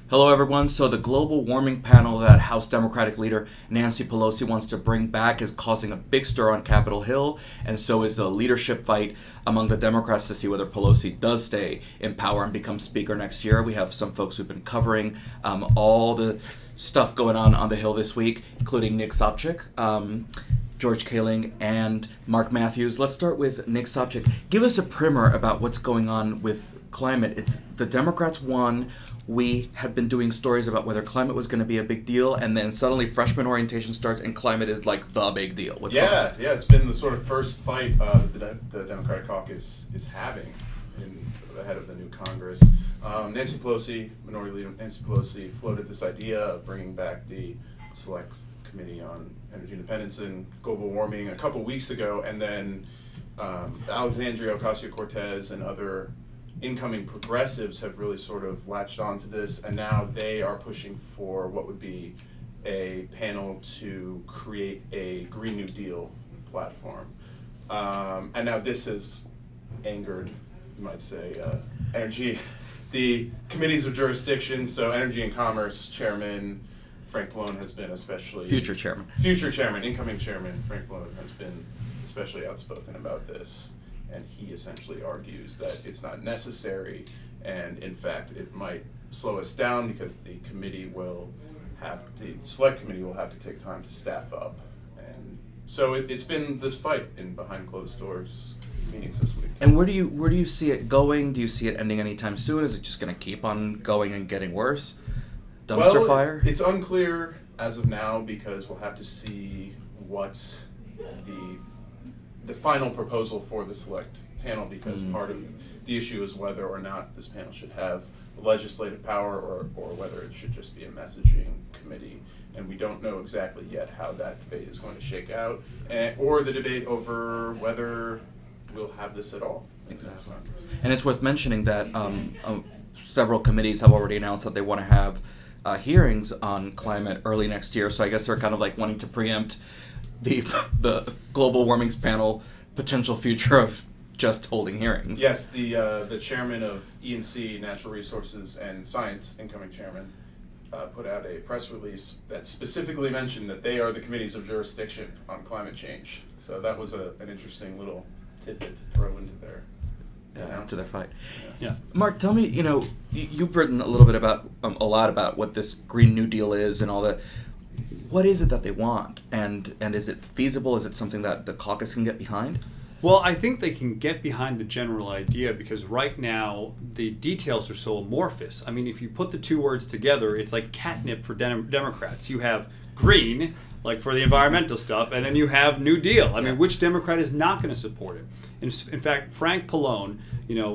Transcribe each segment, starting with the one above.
Hello, everyone. So the global warming panel that House Democratic leader Nancy Pelosi wants to bring back is causing a big stir on Capitol Hill, and so is a leadership fight among the Democrats to see whether Pelosi does stay in power and become Speaker next year. We have some folks who've been covering all the stuff going on the Hill this week, including Nick Sobczyk, George Cahlink, and Mark Matthews. Let's start with Nick Sobczyk. Give us a primer about what's going on with climate. It's the Democrats won. We had been doing stories about whether climate was going to be a big deal, and then suddenly freshman orientation starts, and climate is like the big deal. What's going on? Yeah, it's been the sort of first fight that the Democratic caucus is having ahead of the new Congress. Nancy Pelosi, Minority Leader Nancy Pelosi, floated this idea of bringing back the Select Committee on Energy Independence and Global Warming a couple weeks ago, and then Alexandria Ocasio-Cortez and other incoming progressives have really sort of latched onto this, and now they are pushing for what would be a panel to create a Green New Deal platform. And now this has angered, you might say, the committees of jurisdiction. So Energy and Commerce Chairman Frank Pallone has been especially... Future chairman, incoming chairman Frank Pallone has been especially outspoken about this. And he essentially argues that it's not necessary, and in fact, it might slow us down because the select committee will have to take time to staff up. And so it's been this fight in behind closed doors meetings this week. And where do you see it going? Do you see it ending anytime soon? Is it just going to keep on going and getting worse? Dumpster fire? It's unclear as of now because we'll have to see what the final proposal for the select panel, because part of the issue is whether or not this panel should have legislative power or whether it should just be a messaging committee. And we don't know exactly yet how that debate is going to shake out, or the debate over whether we'll have this at all. Exactly. And it's worth mentioning that several committees have already announced that they want to have hearings on climate early next year. So I guess they're kind of like wanting to preempt the global warming panel potential future of just holding hearings. Yes, the chairman of E&C, Natural Resources and Science, incoming chairman, put out a press release that specifically mentioned that they are the committees of jurisdiction on climate change. So that was an interesting little tidbit to throw into their to their fight. Yeah. Mark, tell me, you've written a little bit about a lot about what this Green New Deal is and all that. What is it that they want, and is it feasible? Is it something that the caucus can get behind? Well, I think they can get behind the general idea because right now the details are so amorphous. I mean, if you put the two words together, it's like catnip for Democrats. You have green, like for the environmental stuff, and then you have New Deal. I mean, which Democrat is not going to support it? In fact, Frank Pallone,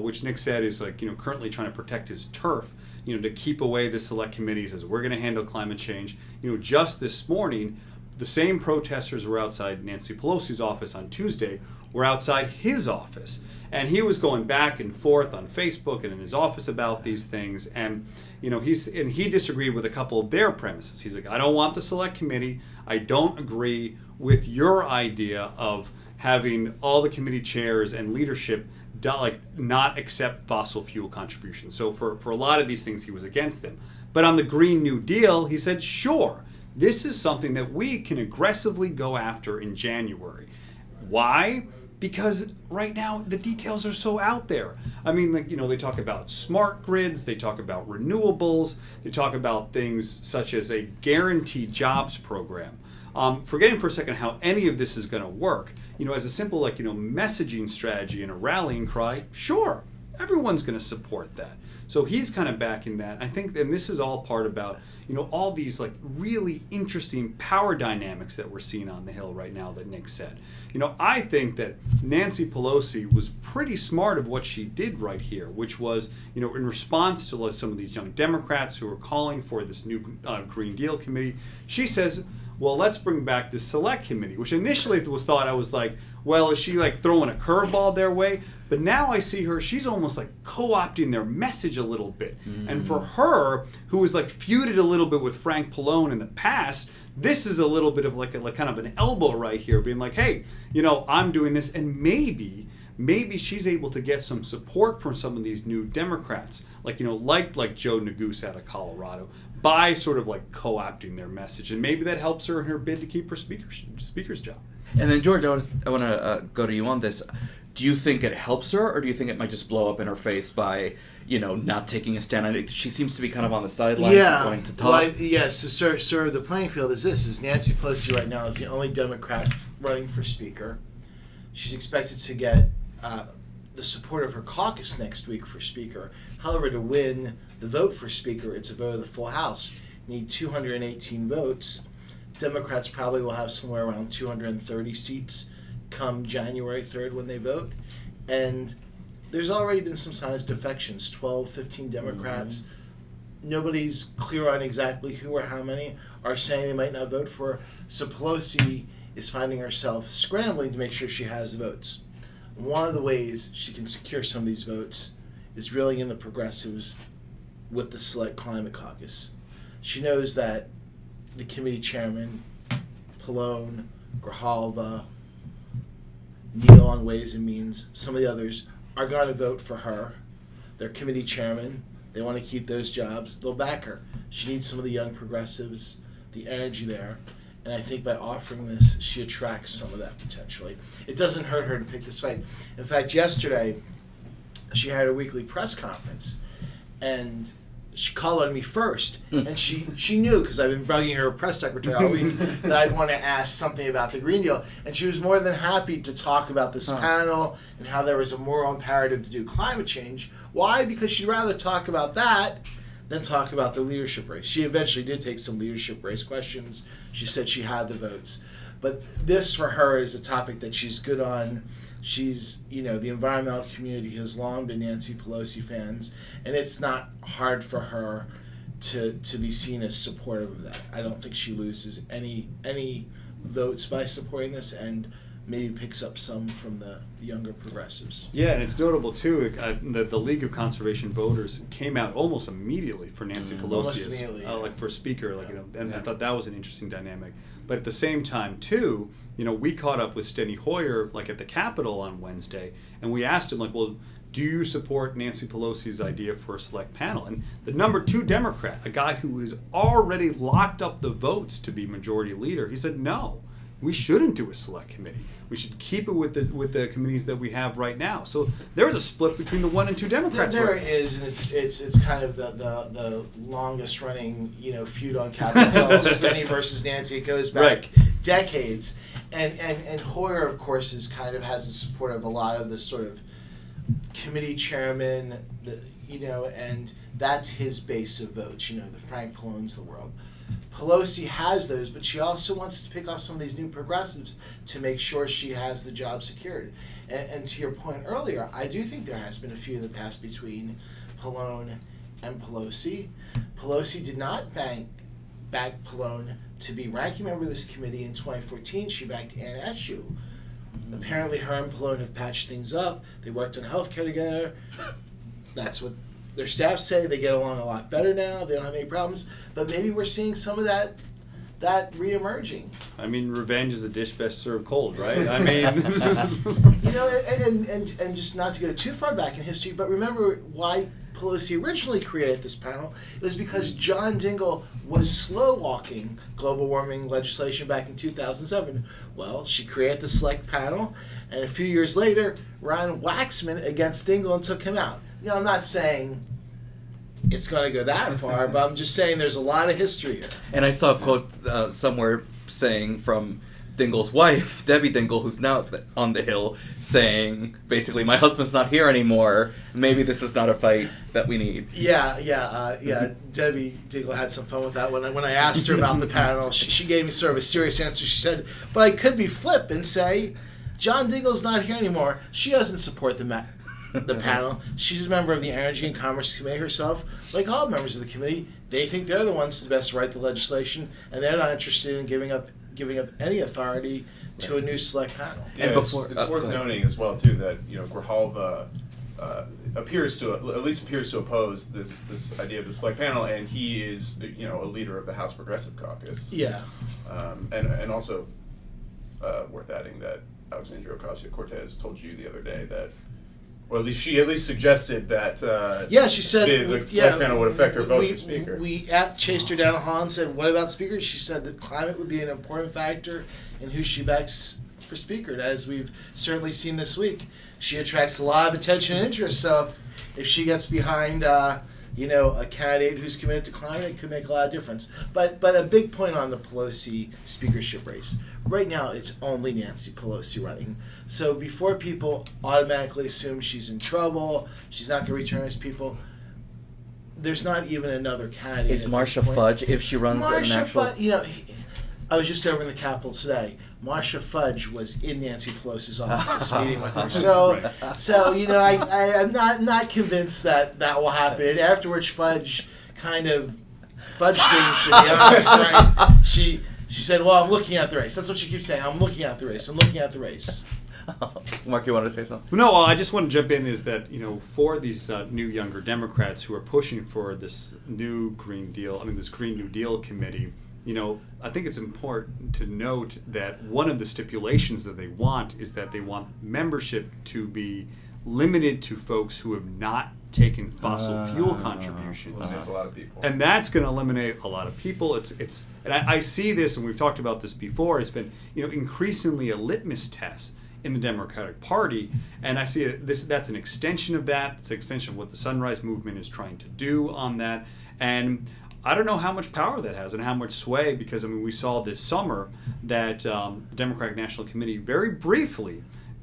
which Nick said is like, currently trying to protect his turf, to keep away the select committees as we're going to handle climate change. Just this morning, the same protesters were outside Nancy Pelosi's office on Tuesday, were outside his office. And he was going back and forth on Facebook and in his office about these things. And, he disagreed with a couple of their premises. He's like, I don't want the select committee. I don't agree with your idea of having all the committee chairs and leadership not accept fossil fuel contributions. So for a lot of these things, he was against them. But on the Green New Deal, he said, sure, this is something that we can aggressively go after in January. Why? Because right now the details are so out there. I mean, they talk about smart grids, they talk about renewables, they talk about things such as a guaranteed jobs program. Forgetting for a second how any of this is going to work, as a simple messaging strategy and a rallying cry, sure, everyone's going to support that. So he's kind of backing that. I think, and this is all part about, all these really interesting power dynamics that we're seeing on the Hill right now that Nick said. I think that Nancy Pelosi was pretty smart of what she did right here, which was, in response to some of these young Democrats who are calling for this new Green Deal committee, she says, well, let's bring back this select committee, which initially was thought, I was like, well, is she throwing a curveball their way? But now I see her, she's almost co-opting their message a little bit. And for her, who was feuded a little bit with Frank Pallone in the past, this is a little bit of kind of an elbow right here, being like, hey, I'm doing this, and maybe maybe she's able to get some support from some of these new Democrats, like Joe Neguse out of Colorado, by sort of like co-opting their message, and maybe that helps her in her bid to keep her speaker's job. And then George, I want to go to you on this. Do you think it helps her, or do you think it might just blow up in her face by not taking a stand? She seems to be kind of on the sidelines and going to talk. Well, yes. So, sir, the playing field is this: is Nancy Pelosi right now is the only Democrat running for Speaker. She's expected to get the support of her caucus next week for Speaker. However, to win the vote for Speaker, it's a vote of the full House. You need 218 votes. Democrats probably will have somewhere around 230 seats come January 3rd when they vote. And there's already been some signs of defections, 12, 15 Democrats. Nobody's clear on exactly who or how many are saying they might not vote for her. So Pelosi is finding herself scrambling to make sure she has the votes. One of the ways she can secure some of these votes is reeling in the progressives with the Select Climate Caucus. She knows that the committee chairman, Pallone, Grijalva, Neal on Ways and Means, some of the others are going to vote for her. They're committee chairman. They want to keep those jobs. They'll back her. She needs some of the young progressives, the energy there. And I think by offering this, she attracts some of that potentially. It doesn't hurt her to pick this fight. In fact, yesterday, she had a weekly press conference, and she called on me first, and she knew, because I've been bugging her press secretary all week, that I'd want to ask something about the Green Deal. And she was more than happy to talk about this panel and how there was a moral imperative to do climate change. Why? Because she'd rather talk about that than talk about the leadership race. She eventually did take some leadership race questions. She said she had the votes. But this, for her, is a topic that she's good on. She's, the environmental community has long been Nancy Pelosi fans, and it's not hard for her to be seen as supportive of that. I don't think she loses any votes by supporting this, and maybe picks up some from the younger progressives. Yeah, and it's notable too that the League of Conservation Voters came out almost immediately for Nancy Pelosi as for Speaker, and I thought that was an interesting dynamic. But at the same time too, we caught up with Steny Hoyer at the Capitol on Wednesday, and we asked him well, do you support Nancy Pelosi's idea for a select panel? And the number 2 Democrat, a guy who has already locked up the votes to be majority leader, he said no. We shouldn't do a select committee. We should keep it with the committees that we have right now. So there is a split between the 1 and 2 Democrats. There is, and it's kind of the longest running feud on Capitol Hill, Steny versus Nancy. It goes back decades, and Hoyer, of course, has the support of a lot of the sort of committee chairman, and that's his base of votes. The Frank Pallones of the world. Pelosi has those, but she also wants to pick off some of these new progressives to make sure she has the job secured. And to your point earlier, I do think there has been a few in the past between Pallone and Pelosi. Pelosi did not back Pallone to be ranking member of this committee in 2014. She backed Ann Eshoo. Apparently her and Pallone have patched things up. They worked on healthcare together. That's what their staff say. They get along a lot better now. They don't have any problems. But maybe we're seeing some of that re-emerging. I mean, revenge is a dish best served cold, right? I mean... and just not to go too far back in history, but remember why Pelosi originally created this panel. It was because John Dingell was slow-walking global warming legislation back in 2007. Well, she created the select panel, and a few years later, ran Waxman against Dingell and took him out. I'm not saying it's going to go that far, but I'm just saying there's a lot of history here. And I saw a quote somewhere saying from Dingell's wife, Debbie Dingell, who's now on the Hill, saying basically, my husband's not here anymore. Maybe this is not a fight that we need. Yeah. Debbie Dingell had some fun with that. When I asked her about the panel, she gave me sort of a serious answer. She said, but I could be flip and say, John Dingell's not here anymore. She doesn't support the panel. She's a member of the Energy and Commerce Committee herself. Like all members of the committee, they think they're the ones to best write the legislation, and they're not interested in giving up any authority to a new select panel. Yeah, and it's worth noting as well too that Grijalva appears to oppose this idea of the select panel, and he is a leader of the House Progressive Caucus. Yeah, and also worth adding that Alexandria Ocasio-Cortez told you the other day that, well, at least she suggested that. She said the select panel would affect her vote for speaker. We chased her down the hall and said, "What about speaker?" She said that climate would be an important factor in who she backs for speaker. And as we've certainly seen this week, she attracts a lot of attention and interest. So if she gets behind, a candidate who's committed to climate, it could make a lot of difference. But a big point on the Pelosi speakership race. Right now, it's only Nancy Pelosi running. So before people automatically assume she's in trouble, she's not going to return as people, there's not even another candidate. Is Marsha Fudge, if she runs an actual... I was just over in the Capitol today. Marsha Fudge was in Nancy Pelosi's office meeting with her. I'm not convinced that will happen. And afterwards, Fudge kind of fudged things, to be honest. Right? She said, "Well, I'm looking at the race." That's what she keeps saying. I'm looking at the race. I'm looking at the race. Mark, you wanted to say something? No, I just want to jump in. Is that for these new younger Democrats who are pushing for this new Green Deal, this Green New Deal committee. I think it's important to note that one of the stipulations that they want is that they want membership to be limited to folks who have not taken fossil fuel contributions. Well, that's a lot of people. And that's going to eliminate a lot of people. And I see this, and we've talked about this before. It's been increasingly a litmus test in the Democratic Party, and I see that's an extension of that. It's an extension of what the Sunrise Movement is trying to do on that, and I don't know how much power that has and how much sway, because we saw this summer that the Democratic National Committee very briefly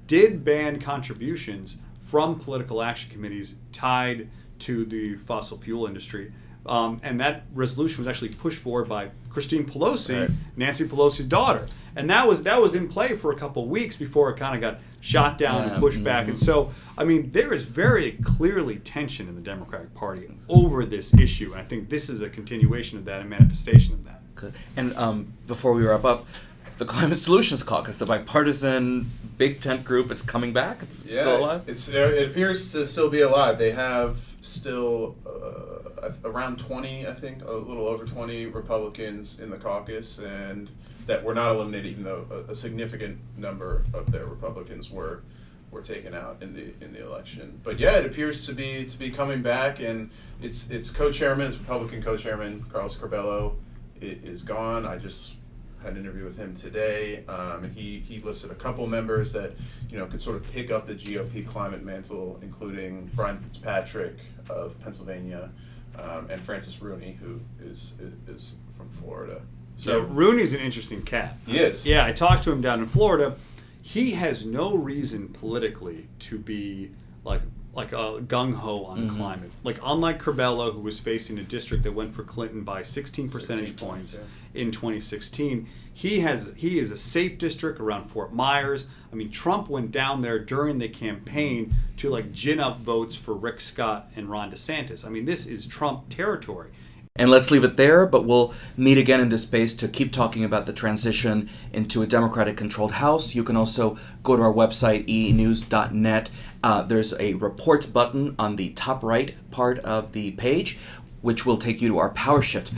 did ban contributions from political action committees tied to the fossil fuel industry. And that resolution was actually pushed forward by Christine Pelosi, right. Nancy Pelosi's daughter. And that was in play for a couple of weeks before it kind of got shot down and pushed back. And so, there is very clearly tension in the Democratic Party over this issue. And I think this is a continuation of that, a manifestation of that. Good. And before we wrap up, the Climate Solutions Caucus, the bipartisan big tent group, it's coming back? It's still alive? It appears to still be alive. They have still around 20, I think, a little over 20 Republicans in the caucus, and that were not eliminated, even though a significant number of their Republicans were taken out in the election. But yeah, it appears to be coming back, and its co-chairman, its Republican co-chairman, Carlos Curbelo, is gone. I just had an interview with him today, and he listed a couple members that could sort of pick up the GOP climate mantle, including Brian Fitzpatrick of Pennsylvania, and Francis Rooney, who is from Florida. So Rooney's an interesting cat. He is. Yeah, I talked to him down in Florida. He has no reason politically to be like gung-ho on climate. Unlike Curbelo, who was facing a district that went for Clinton by 16 percentage points in 2016, he is a safe district around Fort Myers. Trump went down there during the campaign to gin up votes for Rick Scott and Ron DeSantis. This is Trump territory. And let's leave it there, but we'll meet again in this space to keep talking about the transition into a Democratic-controlled House. You can also go to our website, enews.net. There's a reports button on the top right part of the page, which will take you to our Power Shift page.